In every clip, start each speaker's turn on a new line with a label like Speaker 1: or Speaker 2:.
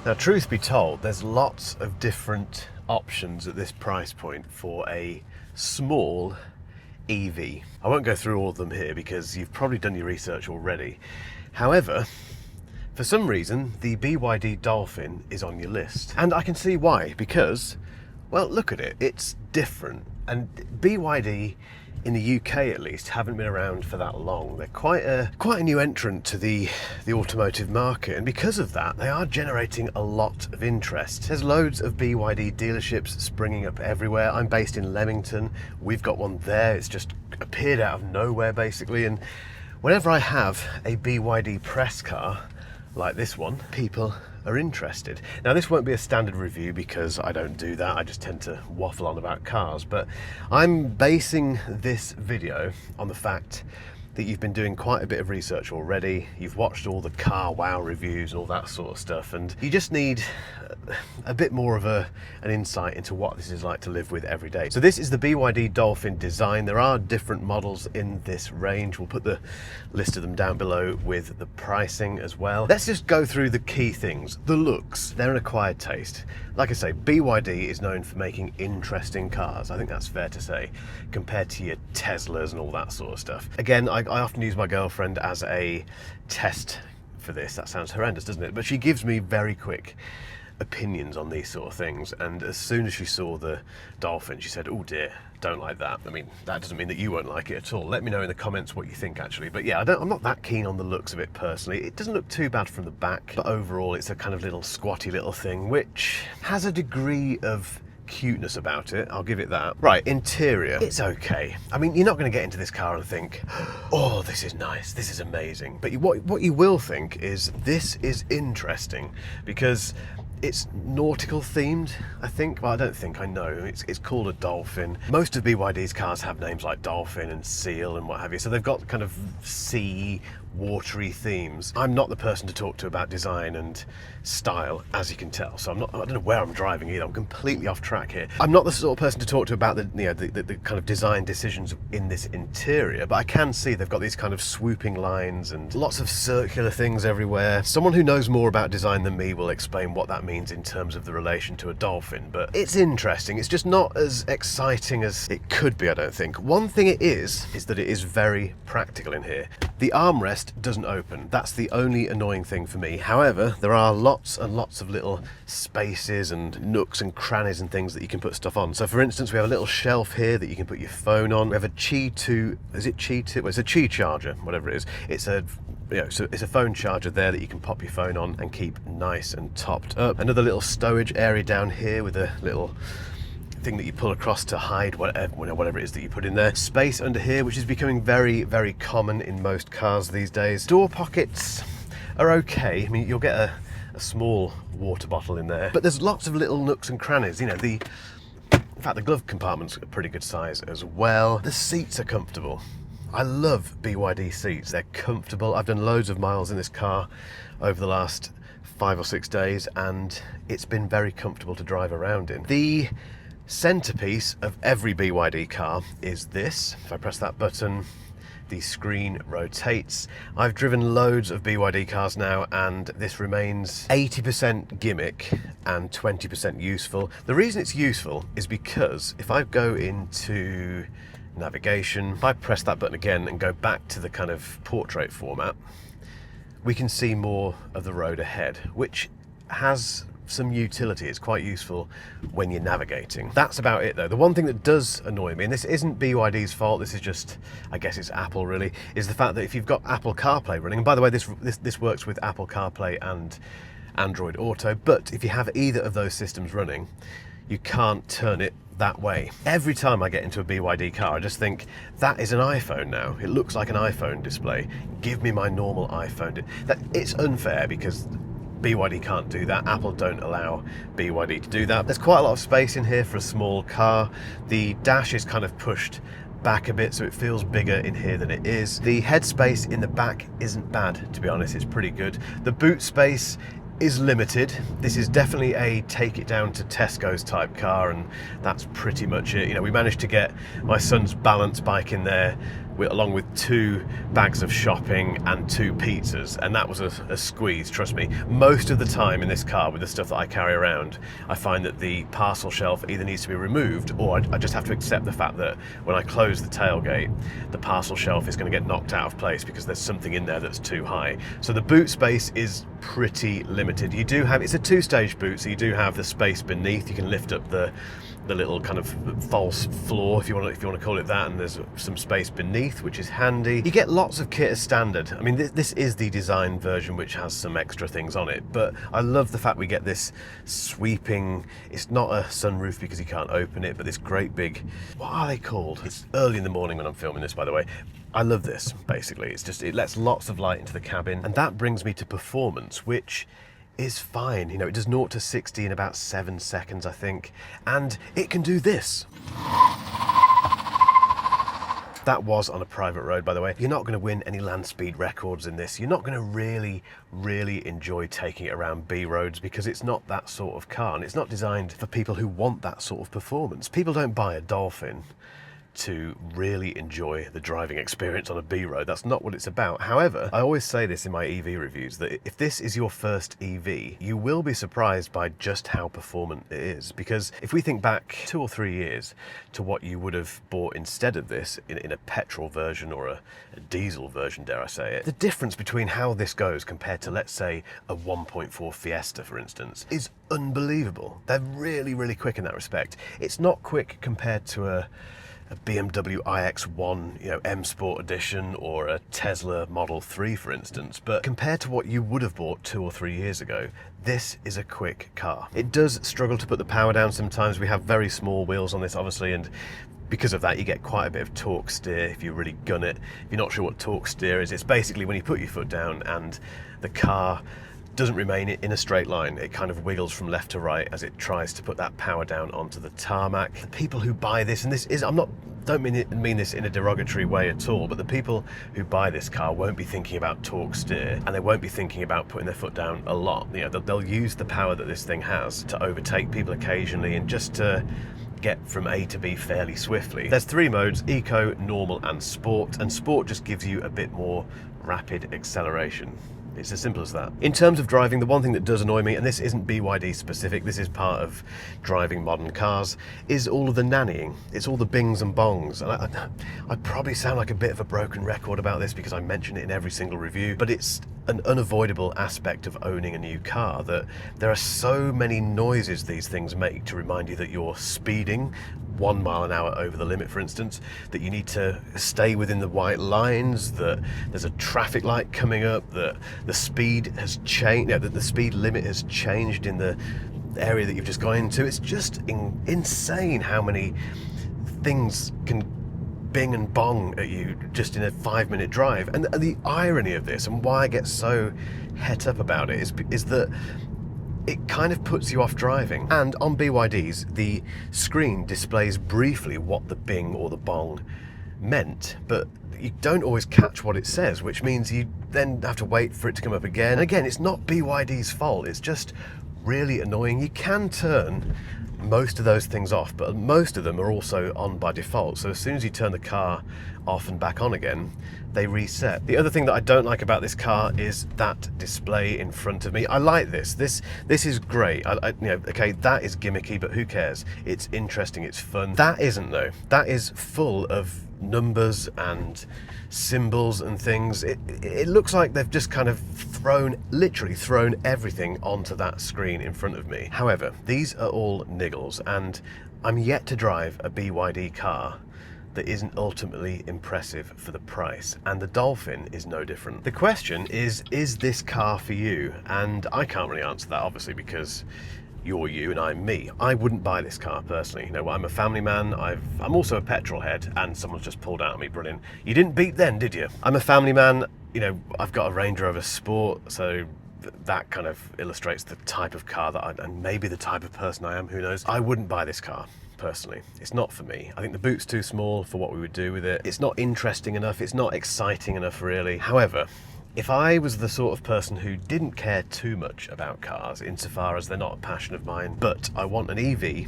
Speaker 1: Now, truth be told, there's lots of different options at this price point for a small EV. I won't go through all of them here because you've probably done your research already. However, for some reason, the BYD Dolphin is on your list. And I can see why, because, well, look at it, it's different. And BYD, in the UK at least, haven't been around for that long. They're quite a new entrant to the automotive market, and because of that, they are generating a lot of interest. There's loads of BYD dealerships springing up everywhere. I'm based in Leamington. We've got one there. It's just appeared out of nowhere, basically, and whenever I have a BYD press car like this one, people are interested. Now, this won't be a standard review because I don't do that. I just tend to waffle on about cars, but I'm basing this video on the fact that you've been doing quite a bit of research already. You've watched all the car wow reviews and all that sort of stuff, and you just need a bit more of an insight into what this is like to live with every day. So this is the BYD Dolphin Design. There are different models in this range. We'll put the list of them down below with the pricing as well. Let's just go through the key things. The looks, they're an acquired taste. Like I say, BYD is known for making interesting cars. I think that's fair to say, compared to your Teslas and all that sort of stuff. Again, I often use my girlfriend as a test for this. That sounds horrendous, doesn't it? But she gives me very quick opinions on these sort of things, and as soon as she saw the Dolphin, she said, oh dear, don't like that. I mean, that doesn't mean that you won't like it at all. Let me know in the comments what you think, actually. But yeah, I'm not that keen on the looks of it personally. It doesn't look too bad from the back, but overall it's a kind of little squatty little thing which has a degree of cuteness about it, I'll give it that. Right, interior, it's okay. I mean, you're not going to get into this car and think, oh, this is nice, this is amazing. But what you will think is, this is interesting, because it's nautical themed, I think. Well, I don't think, I know. It's called a Dolphin. Most of BYD's cars have names like Dolphin and Seal and what have you, so they've got kind of sea, watery themes. I'm not the person to talk to about design and style, as you can tell, so I don't know where I'm driving either. I'm completely off track here. I'm not the sort of person to talk to about the kind of design decisions in this interior, but I can see they've got these kind of swooping lines and lots of circular things everywhere. Someone who knows more about design than me will explain what that means in terms of the relation to a Dolphin, but it's interesting. It's just not as exciting as it could be, I don't think. One thing it is that it is very practical in here. The armrest doesn't open. That's the only annoying thing for me. However, there are lots and lots of little spaces and nooks and crannies and things that you can put stuff on. So for instance, we have a little shelf here that you can put your phone on. We have a Qi 2, is it Qi 2? Well, it's a Qi charger, whatever it is. It's a so it's a phone charger there that you can pop your phone on and keep nice and topped up. Another little stowage area down here with a little thing that you pull across to hide whatever it is that you put in there. Space under here, which is becoming very, very common in most cars these days. Door pockets are okay. I mean, you'll get a small water bottle in there, but there's lots of little nooks and crannies. You know, in fact, the glove compartment's a pretty good size as well. The seats are comfortable. I love BYD seats. They're comfortable. I've done loads of miles in this car over the last 5 or 6 days, and it's been very comfortable to drive around in. The centerpiece of every BYD car is this. If I press that button, the screen rotates. I've driven loads of BYD cars now, and this remains 80% gimmick and 20% useful. The reason it's useful is because if I go into navigation, if I press that button again and go back to the kind of portrait format, we can see more of the road ahead, which has some utility. It's quite useful when you're navigating. That's about it though. The one thing that does annoy me, and this isn't BYD's fault, this is just, I guess it's Apple really, is the fact that if you've got Apple CarPlay running, and by the way, this works with Apple CarPlay and Android Auto, but if you have either of those systems running, you can't turn it that way. Every time I get into a BYD car, I just think, that is an iPhone now. It looks like an iPhone display. Give me my normal iPhone. It's unfair because BYD can't do that. Apple don't allow BYD to do that. There's quite a lot of space in here for a small car. The dash is kind of pushed back a bit, so it feels bigger in here than it is. The headspace in the back isn't bad, to be honest. It's pretty good. The boot space is limited. This is definitely a take it down to Tesco's type car, and that's pretty much it. You know, we managed to get my son's balance bike in there along with 2 bags of shopping and 2 pizzas, and that was a squeeze, trust me. Most of the time in this car with the stuff that I carry around, I find that the parcel shelf either needs to be removed, or I just have to accept the fact that when I close the tailgate, the parcel shelf is going to get knocked out of place because there's something in there that's too high. So the boot space is pretty limited. You do have, it's a 2-stage boot, so you do have the space beneath. You can lift up the little kind of false floor, if you want to call it that, and there's some space beneath, which is handy. You get lots of kit as standard. I mean, this is the design version, which has some extra things on it, but I love the fact we get this sweeping, it's not a sunroof because you can't open it, but this great big, what are they called? It's early in the morning when I'm filming this, by the way. I love this, basically. It's just, it lets lots of light into the cabin, and that brings me to performance, which is fine. You know, it does 0 to 60 in about 7 seconds, I think, and it can do this. That was on a private road, by the way. You're not going to win any land speed records in this. You're not going to really enjoy taking it around B roads because it's not that sort of car, and it's not designed for people who want that sort of performance. People don't buy a Dolphin to really enjoy the driving experience on a B road. That's not what it's about. However, I always say this in my EV reviews, that if this is your first EV, you will be surprised by just how performant it is. Because if we think back 2 or 3 years to what you would have bought instead of this in a petrol version or a diesel version, dare I say it, the difference between how this goes compared to, let's say, a 1.4 Fiesta, for instance, is unbelievable. They're really quick in that respect. It's not quick compared to a BMW iX1, you know, M Sport Edition, or a Tesla Model 3, for instance, but compared to what you would have bought 2 or 3 years ago, this is a quick car. It does struggle to put the power down sometimes. We have very small wheels on this, obviously, and because of that, you get quite a bit of torque steer if you really gun it. If you're not sure what torque steer is, it's basically when you put your foot down and the car doesn't remain in a straight line. It kind of wiggles from left to right as it tries to put that power down onto the tarmac. The people who buy this, and this is, don't mean this in a derogatory way at all, but the people who buy this car won't be thinking about torque steer, and they won't be thinking about putting their foot down a lot. You know, they'll use the power that this thing has to overtake people occasionally and just to get from A to B fairly swiftly. There's 3 modes: Eco, Normal and Sport, and Sport just gives you a bit more rapid acceleration. It's as simple as that. In terms of driving, the one thing that does annoy me, and this isn't BYD specific, this is part of driving modern cars, is all of the nannying. It's all the bings and bongs. And I probably sound like a bit of a broken record about this because I mention it in every single review, but it's an unavoidable aspect of owning a new car, that there are so many noises these things make to remind you that you're speeding 1 mile an hour over the limit, for instance, that you need to stay within the white lines, that there's a traffic light coming up, that the speed has changed, that the speed limit has changed in the area that you've just gone into. It's just insane how many things can bing and bong at you just in a 5-minute drive. And the irony of this, and why I get so het up about it, is that it kind of puts you off driving. And on BYDs, the screen displays briefly what the bing or the bong meant, but you don't always catch what it says, which means you then have to wait for it to come up again. And again, it's not BYD's fault, it's just really annoying. You can turn most of those things off, but most of them are also on by default. So as soon as you turn the car off and back on again, they reset. The other thing that I don't like about this car is that display in front of me. I like this. This is great. You know, okay, that is gimmicky, but who cares? It's interesting, it's fun. That isn't though. That is full of numbers and symbols and things. It looks like they've just kind of literally thrown everything onto that screen in front of me. However, these are all niggles, and I'm yet to drive a BYD car that isn't ultimately impressive for the price, and the Dolphin is no different. The question is this car for you? And I can't really answer that, obviously, because you're you and I'm me. I wouldn't buy this car personally. You know, I'm a family man. I'm also a petrol head, and someone's just pulled out at me. Brilliant. You didn't beep then, did you? I'm a family man. You know, I've got a Range Rover Sport, so that kind of illustrates the type of car that and maybe the type of person I am, who knows. I wouldn't buy this car personally. It's not for me. I think the boot's too small for what we would do with it. It's not interesting enough. It's not exciting enough, really. However, If I was the sort of person who didn't care too much about cars, insofar as they're not a passion of mine, but I want an EV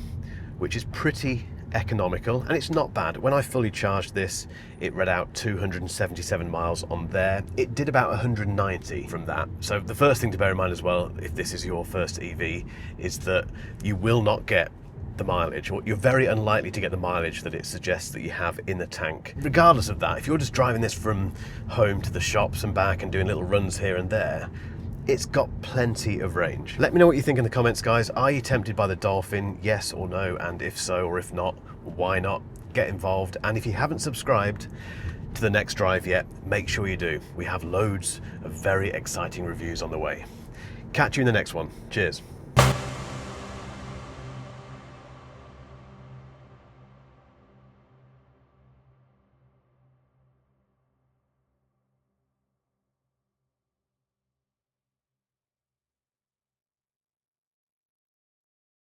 Speaker 1: which is pretty economical, and it's not bad. When I fully charged this, it read out 277 miles on there. It did about 190 from that. So the first thing to bear in mind as well, if this is your first EV, is that you will not get the mileage, or you're very unlikely to get the mileage that it suggests that you have in the tank. Regardless of that, if you're just driving this from home to the shops and back and doing little runs here and there, it's got plenty of range. Let me know what you think in the comments, guys. Are you tempted by the Dolphin? Yes or no? And if so, or if not, why not? Get involved. And if you haven't subscribed to The Next Drive yet, make sure you do. We have loads of very exciting reviews on the way. Catch you in the next one. Cheers.